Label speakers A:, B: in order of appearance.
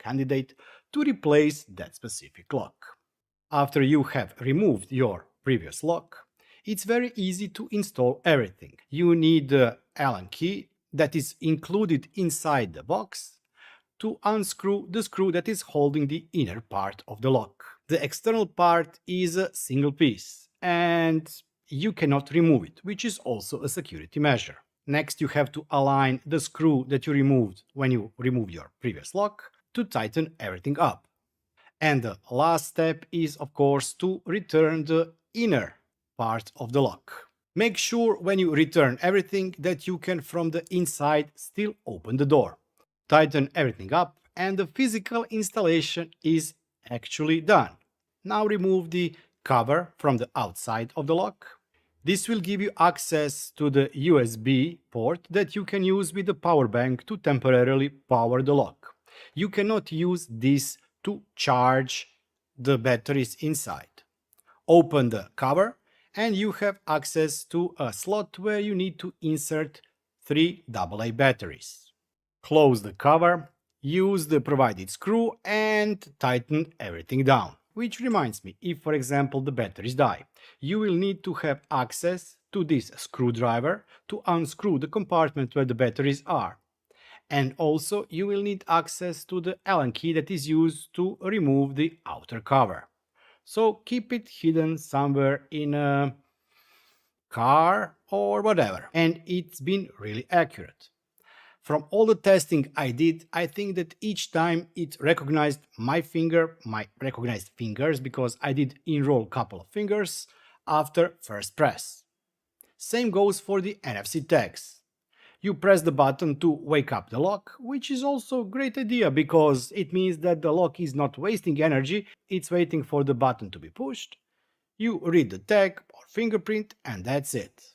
A: candidate to replace that specific lock. After you have removed your previous lock, it's very easy to install everything. You need the Allen key that is included inside the box to unscrew the screw that is holding the inner part of the lock. The external part is a single piece and you cannot remove it, which is also a security measure. Next, you have to align the screw that you removed when you removed your previous lock to tighten everything up. And the last step is, of course, to return the inner part of the lock. Make sure when you return everything that you can from the inside still open the door. Tighten everything up and the physical installation is actually done. Now remove the cover from the outside of the lock. This will give you access to the USB port that you can use with the power bank to temporarily power the lock. You cannot use this to charge the batteries inside. Open the cover and you have access to a slot where you need to insert 3 AA batteries. Close the cover, use the provided screw and tighten everything down. Which reminds me, if for example the batteries die, you will need to have access to this screwdriver to unscrew the compartment where the batteries are. And also you will need access to the Allen key that is used to remove the outer cover. So keep it hidden somewhere in a car or whatever. And it's been really accurate. From all the testing I did, I think that each time it recognized my recognized fingers, because I did enroll couple of fingers after first press. Same goes for the NFC tags. You press the button to wake up the lock, which is also a great idea because it means that the lock is not wasting energy, it's waiting for the button to be pushed. You read the tag or fingerprint and that's it.